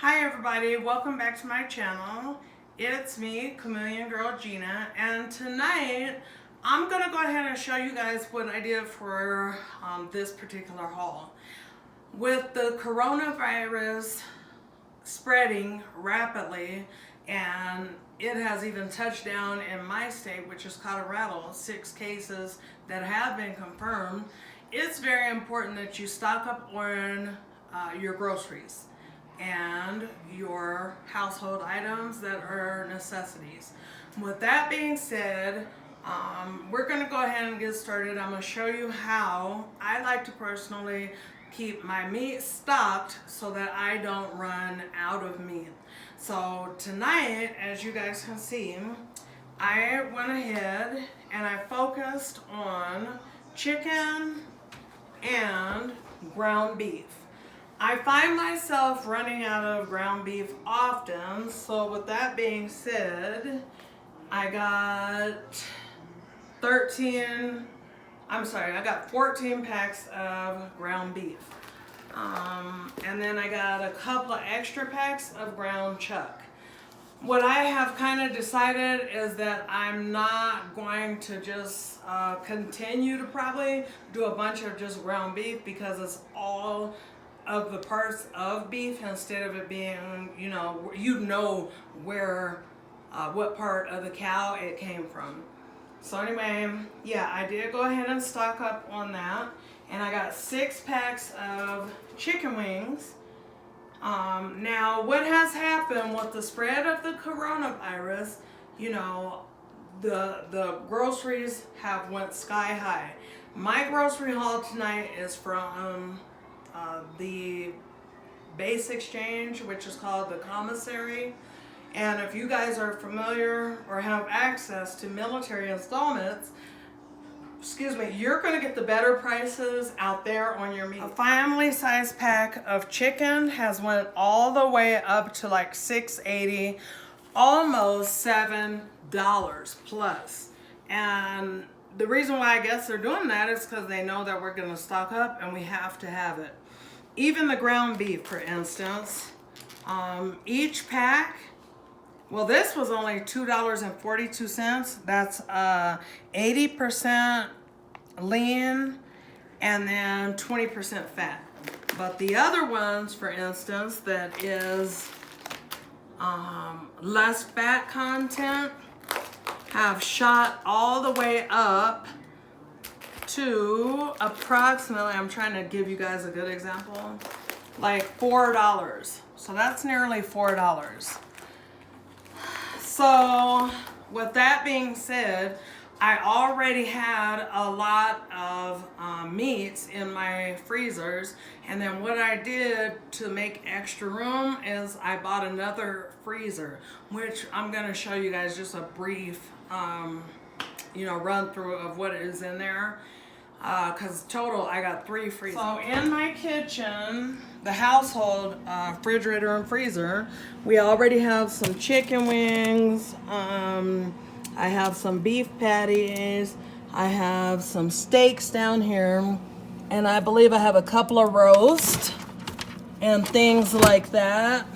Hi everybody, welcome back to my channel. It's me, Chameleon Girl Gina, and tonight I'm gonna go ahead and show you guys what I did for this particular haul. With the coronavirus spreading rapidly, and it has even touched down in my state, which is Colorado, 6 cases that have been confirmed, it's very important that you stock up on your groceries and your household items that are necessities. With that being said, we're going to go ahead and get started. I'm going to show you how I like to personally keep my meat stocked so that I don't run out of meat. So tonight, as you guys can see, I went ahead and I focused on chicken and ground beef. I find myself running out of ground beef often, so with that being said, I got 14 packs of ground beef. And then I got a couple of extra packs of ground chuck. What I have kind of decided is that I'm not going to just continue to probably do a bunch of just ground beef because it's all of the parts of beef instead of it being, where, what part of the cow it came from. So anyway, yeah, I did go ahead and stock up on that. And I got 6 packs of chicken wings. Now, what has happened with the spread of the coronavirus, the groceries have went sky high. My grocery haul tonight is from the base exchange, which is called the commissary. And if you guys are familiar or have access to military installments, you're going to get the better prices out there on your meat. A family size pack of chicken has went all the way up to like $6.80, almost $7 plus. And the reason why I guess they're doing that is because they know that we're going to stock up and we have to have it. Even the ground beef, for instance, each pack, well, this was only $2.42. That's 80% lean and then 20% fat. But the other ones, for instance, that is less fat content, have shot all the way up to approximately, I'm trying to give you guys a good example, like $4. So that's nearly $4. So with that being said, I already had a lot of meats in my freezers, and then what I did to make extra room is I bought another freezer, which I'm going to show you guys just a brief run through of what is in there, because total I got 3 freezers. So in my kitchen, the household refrigerator and freezer, we already have some chicken wings, I have some beef patties, I have some steaks down here, and I believe I have a couple of roasts and things like that.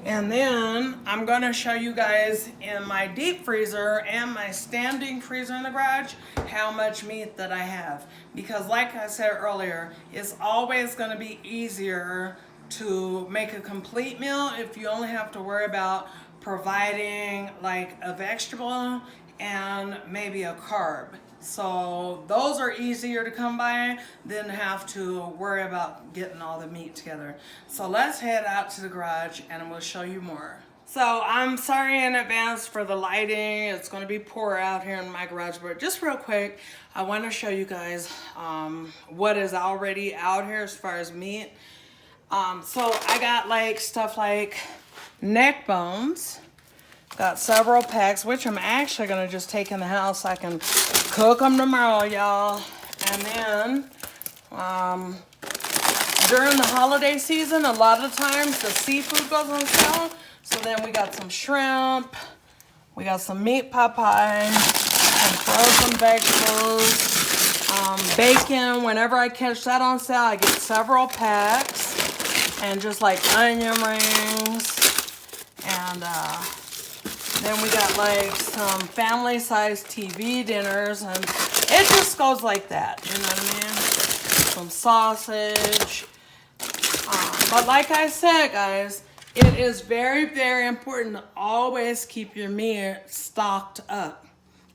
And then I'm going to show you guys in my deep freezer and my standing freezer in the garage how much meat that I have. Because like I said earlier, it's always going to be easier to make a complete meal if you only have to worry about providing like a vegetable and maybe a carb. So those are easier to come by than have to worry about getting all the meat together. So let's head out to the garage and we'll show you more. So I'm sorry in advance for the lighting. It's going to be poor out here in my garage, but just real quick, I want to show you guys what is already out here as far as meat. So I got like stuff like neck bones. Got several packs, which I'm actually going to just take in the house so I can cook them tomorrow, y'all. And then during the holiday season, a lot of times the seafood goes on sale. So then we got some shrimp, we got some meat pot pie, some frozen vegetables, bacon. Whenever I catch that on sale, I get several packs. and just like onion rings. And then we got like some family-sized TV dinners, and it just goes like that, you know what I mean? Some sausage. But like I said, guys, it is very, very important to always keep your meat stocked up.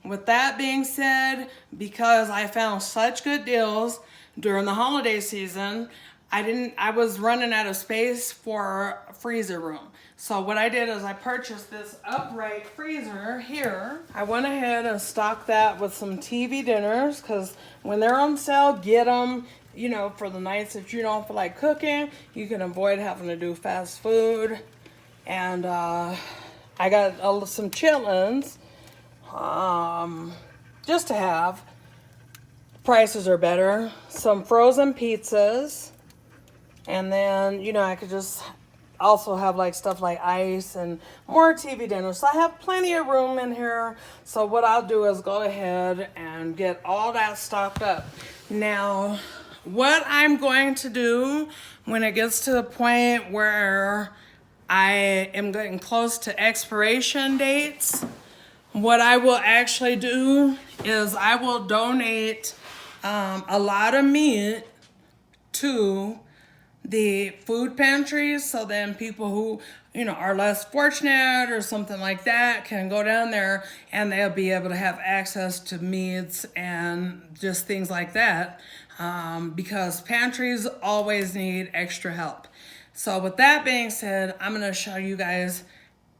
With that being said, because I found such good deals during the holiday season, I was running out of space for a freezer room. So what I did is I purchased this upright freezer here. I went ahead and stocked that with some TV dinners, because when they're on sale, get them, you know, for the nights that you don't feel like cooking. You can avoid having to do fast food. And I got some chitlins, just to have. Prices are better. Some frozen pizzas. And then, you know, I could just also have like stuff like ice and more TV dinners. So I have plenty of room in here. So what I'll do is go ahead and get all that stocked up. Now, what I'm going to do when it gets to the point where I am getting close to expiration dates, what I will actually do is I will donate a lot of meat to the food pantries, so then people who, you know, are less fortunate or something like that can go down there and they'll be able to have access to meats and just things like that, because pantries always need extra help. So with that being said, I'm gonna show you guys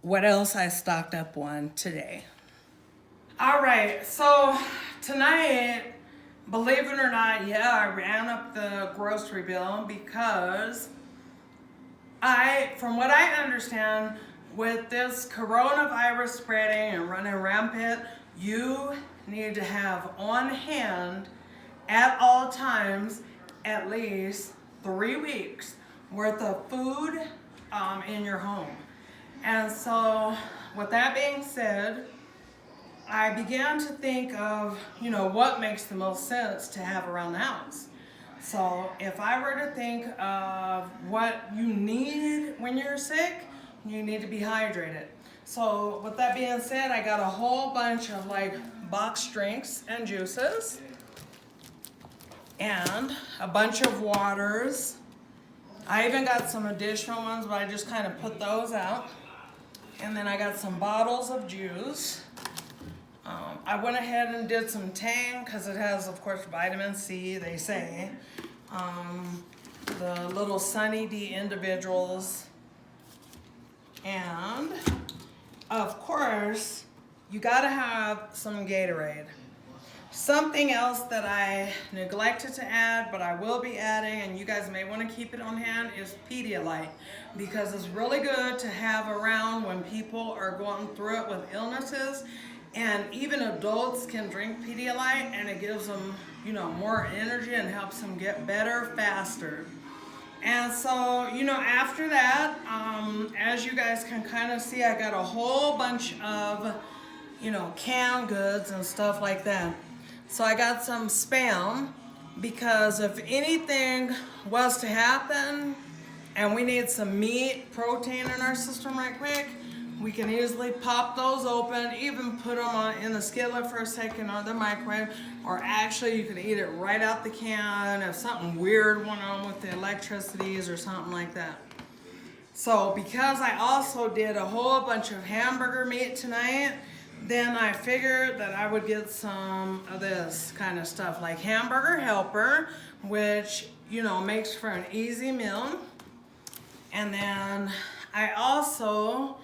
what else I stocked up on today. All right, so tonight, believe it or not, yeah, I ran up the grocery bill because from what I understand, with this coronavirus spreading and running rampant, you need to have on hand at all times at least 3 weeks worth of food in your home. And so with that being said, I began to think of, you know, what makes the most sense to have around the house. So if I were to think of what you need when you're sick, you need to be hydrated. So with that being said, I got a whole bunch of like boxed drinks and juices and a bunch of waters. I even got some additional ones, but I just kind of put those out. And then I got some bottles of juice. I went ahead and did some Tang because it has, of course, vitamin C, they say. The little Sunny D individuals. And, of course, you gotta have some Gatorade. Something else that I neglected to add, but I will be adding, and you guys may want to keep it on hand, is Pedialyte, because it's really good to have around when people are going through it with illnesses. And even adults can drink Pedialyte, and it gives them, you know, more energy and helps them get better faster. And so, you know, after that, as you guys can kind of see, I got a whole bunch of, you know, canned goods and stuff like that. So I got some Spam, because if anything was to happen and we need some meat, protein in our system right quick, we can easily pop those open, even put them in the skillet for a second or the microwave, or actually you can eat it right out the can if something weird went on with the electricities or something like that. So because I also did a whole bunch of hamburger meat tonight, then I figured that I would get some of this kind of stuff like Hamburger Helper, which, you know, makes for an easy meal. And then I also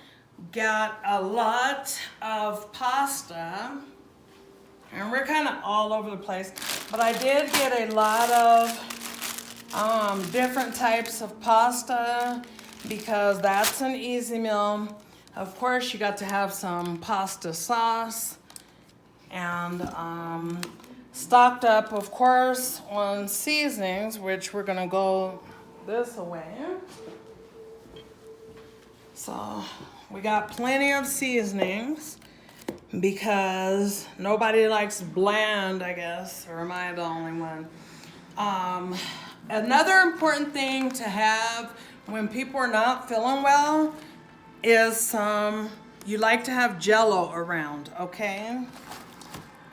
got a lot of pasta, and we're kind of all over the place, but I did get a lot of different types of pasta because that's an easy meal. Of course, you got to have some pasta sauce, and stocked up, of course, on seasonings, which we're gonna go this way. So we got plenty of seasonings because nobody likes bland, I guess, or am I the only one? Another important thing to have when people are not feeling well is you like to have Jello around, okay?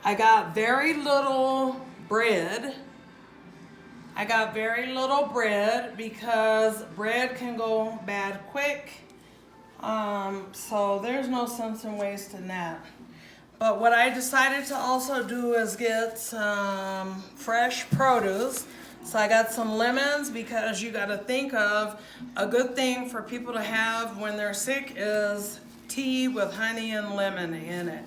I got very little bread. I got very little bread because bread can go bad quick. So there's no sense in wasting that. But what I decided to also do is get some fresh produce. So I got some lemons because you got to think of a good thing for people to have when they're sick is tea with honey and lemon in it.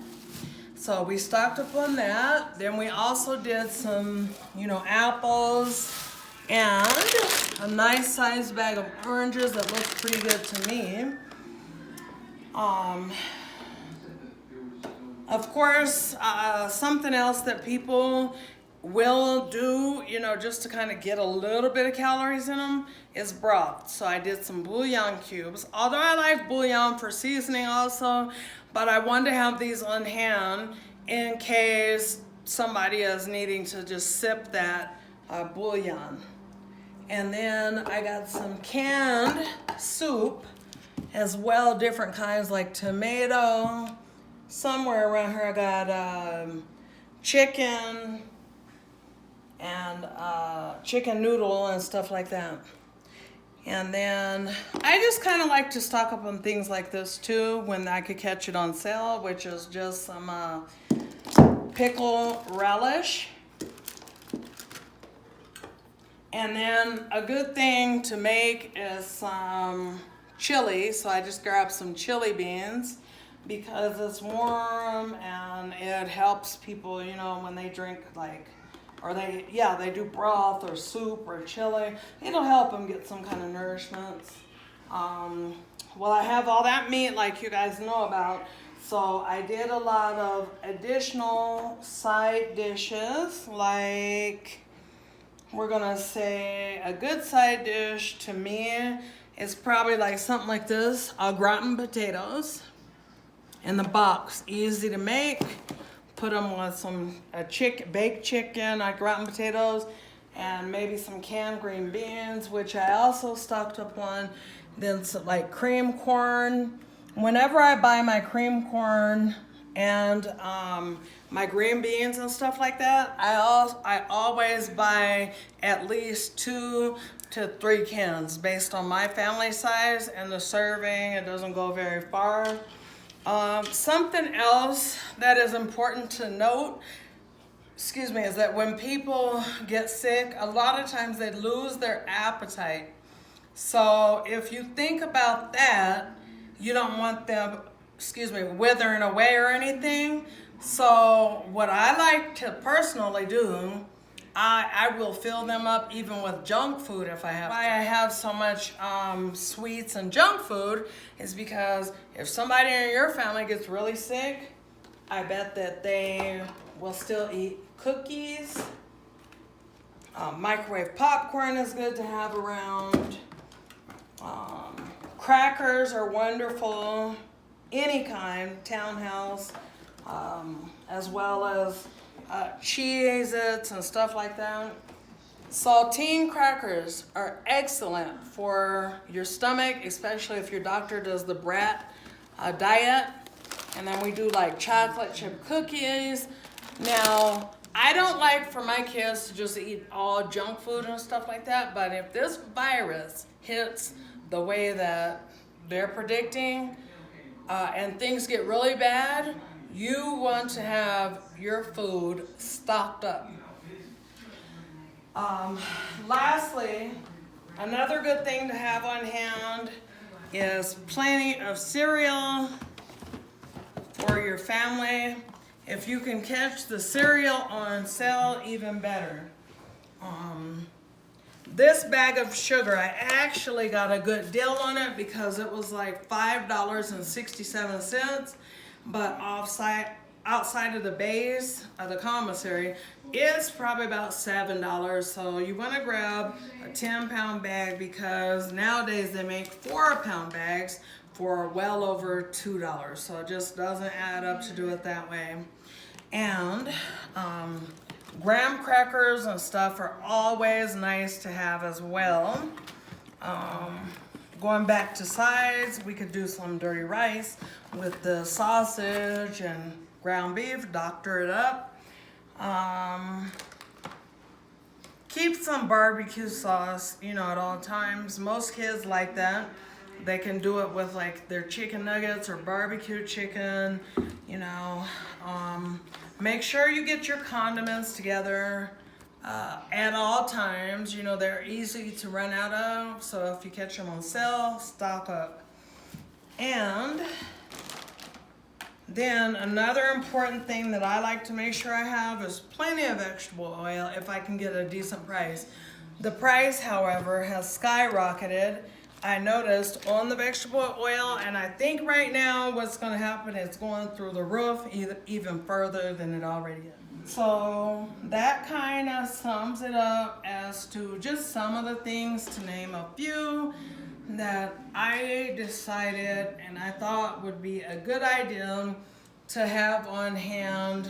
So we stocked up on that. Then we also did some, apples and a nice sized bag of oranges that looks pretty good to me. Of course, something else that people will do, just to kind of get a little bit of calories in them is broth. So I did some bouillon cubes. Although I like bouillon for seasoning also, but I wanted to have these on hand in case somebody is needing to just sip that bouillon. And then I got some canned soup as well, different kinds like tomato. Somewhere around here I got chicken and chicken noodle and stuff like that. And then I just kind of like to stock up on things like this too when I could catch it on sale, which is just some pickle relish. And then a good thing to make is some chili. So I just grabbed some chili beans because it's warm and it helps people, when they drink they do broth or soup or chili. It'll help them get some kind of nourishment. Well, I have all that meat like you guys know about. So I did a lot of additional side dishes, like we're gonna say a good side dish to me is probably like something like this, au gratin potatoes in the box, easy to make. Put them with some baked chicken, au gratin potatoes, and maybe some canned green beans, which I also stocked up on. Then some, like cream corn. Whenever I buy my cream corn and my green beans and stuff like that, I always buy at least 2 to 3 cans based on my family size and the serving. It doesn't go very far. Something else that is important to note, is that when people get sick, a lot of times they lose their appetite. So if you think about that, you don't want them, withering away or anything. So what I like to personally do, I will fill them up even with junk food if I have. Why I have so much sweets and junk food is because if somebody in your family gets really sick, I bet that they will still eat cookies. Microwave popcorn is good to have around. Crackers are wonderful, any kind, Townhouse, as well as Cheez-Its and stuff like that. Saltine crackers are excellent for your stomach, especially if your doctor does the brat diet. And then we do like chocolate chip cookies. Now, I don't like for my kids to just eat all junk food and stuff like that, but if this virus hits the way that they're predicting and things get really bad, you want to have your food stocked up. Lastly, another good thing to have on hand is plenty of cereal for your family. If you can catch the cereal on sale, even better. This bag of sugar, I actually got a good deal on it because it was like $5.67, but outside of the base of the commissary, it's probably about $7. So you want to grab a 10-pound bag because nowadays they make 4-pound bags for well over $2. So it just doesn't add up to do it that way. And graham crackers and stuff are always nice to have as well. going back to sides, we could do some dirty rice with the sausage and ground beef, doctor it up. Keep some barbecue sauce, you know, at all times. Most kids like that. They can do it with like their chicken nuggets or barbecue chicken, you know. Make sure you get your condiments together at all times. You know, they're easy to run out of, so if you catch them on sale, stock up. And then another important thing that I like to make sure I have is plenty of vegetable oil if I can get a decent price. The price, however, has skyrocketed. I noticed on the vegetable oil, and I think right now what's going to happen is going through the roof even further than it already is. So that kind of sums it up as to just some of the things, to name a few, that I decided and I thought would be a good idea to have on hand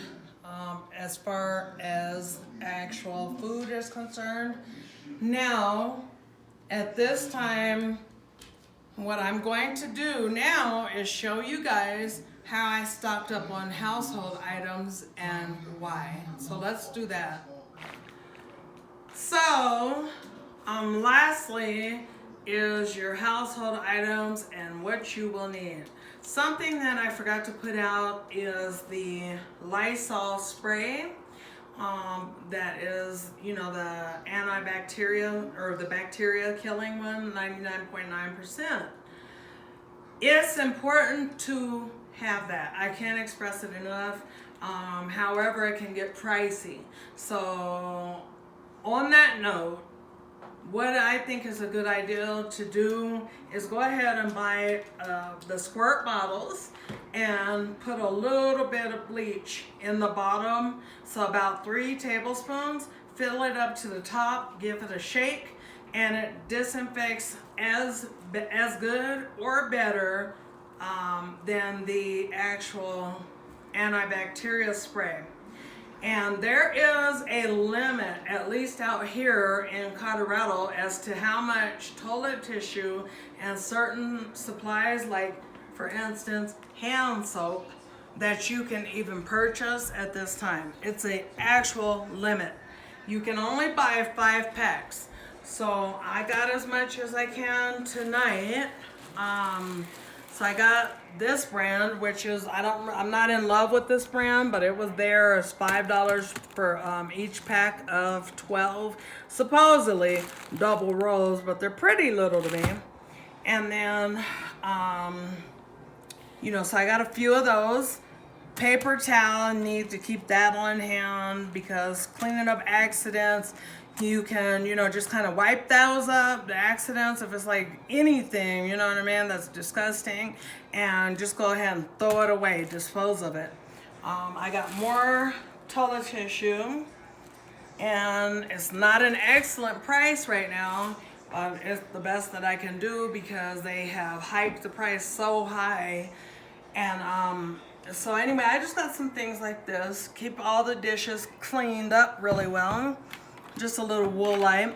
as far as actual food is concerned. Now, at this time, what I'm going to do now is show you guys how I stocked up on household items and why. So let's do that. So, lastly is your household items and what you will need. Something that I forgot to put out is the Lysol spray. That is, you know, the antibacterial or the bacteria killing one, 99.9%. It's important to have that. I can't express it enough. However, it can get pricey. So on that note, what I think is a good idea to do is go ahead and buy the squirt bottles and put a little bit of bleach in the bottom. So about 3 tablespoons, fill it up to the top, give it a shake, and it disinfects as good or better than the actual antibacterial spray. And there is a limit, at least out here in Colorado, as to how much toilet tissue and certain supplies, like for instance, hand soap, that you can even purchase at this time. It's an actual limit. You can only buy 5 packs. So I got as much as I can tonight. So I got this brand, which is, I'm not in love with this brand, but it was there as $5 for each pack of 12, supposedly double rolls, but they're pretty little to me. And then, you know, so I got a few of those. Paper towel, need to keep that on hand because cleaning up accidents, you can, you know, just kind of wipe those up, the accidents, if it's like anything, you know what I mean, that's disgusting, and just go ahead and throw it away, dispose of it. I got more toilet tissue, and it's not an excellent price right now, but it's the best that I can do because they have hiked the price so high. And so anyway, I just got some things like this. Keep all the dishes cleaned up really well. Just a little Woolite.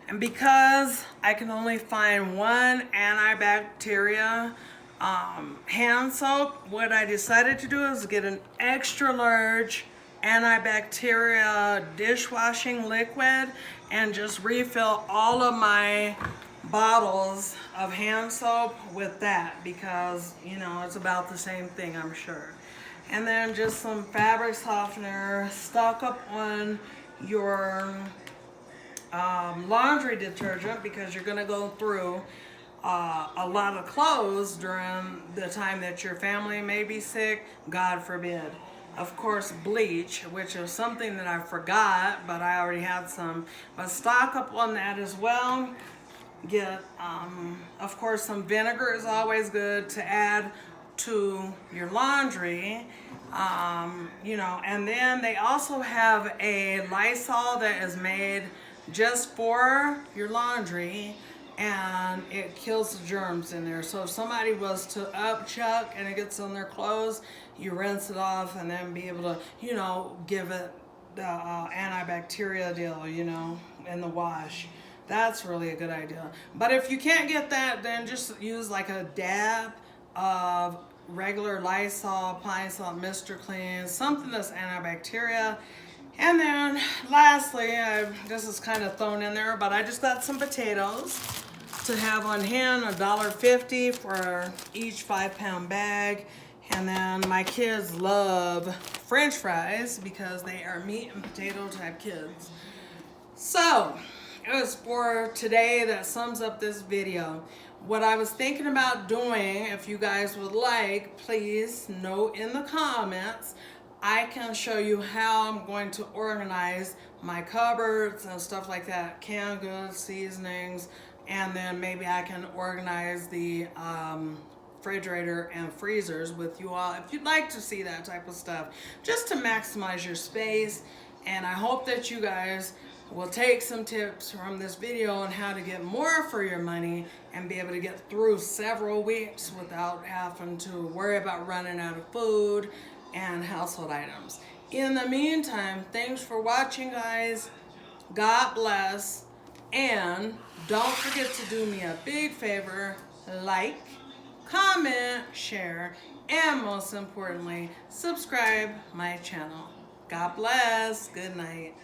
And because I can only find one antibacterial hand soap, what I decided to do is get an extra large antibacterial dishwashing liquid and just refill all of my bottles of hand soap with that because, you know, it's about the same thing, I'm sure. And then just some fabric softener. Stock up on your laundry detergent because you're going to go through a lot of clothes during the time that your family may be sick, God forbid. Of course, bleach, which is something that I forgot, but I already had some. But stock up on that as well. Get, of course, some vinegar is always good to add to your laundry. You know, and then they also have a Lysol that is made just for your laundry, and it kills the germs in there. So if somebody was to upchuck and it gets on their clothes, you rinse it off and then be able to, you know, give it the antibacterial deal, you know, in the wash. That's really a good idea. But if you can't get that, then just use like a dab of regular Lysol, Pine-Sol, Mr. Clean, something that's antibacterial. And then lastly, this is kind of thrown in there, but I just got some potatoes to have on hand, $1.50 for each 5-pound bag. And then my kids love French fries because they are meat and potato type kids. So it was for today that sums up this video. What I was thinking about doing, if you guys would like, please note in the comments. I can show you how I'm going to organize my cupboards and stuff like that, canned goods, seasonings, and then maybe I can organize the refrigerator and freezers with you all if you'd like to see that type of stuff, just to maximize your space. And I hope that you guys will take some tips from this video on how to get more for your money and be able to get through several weeks without having to worry about running out of food and household items. In the meantime, thanks for watching, guys. God bless. And don't forget to do me a big favor, like, comment, share, and most importantly, subscribe my channel. God bless. Good night.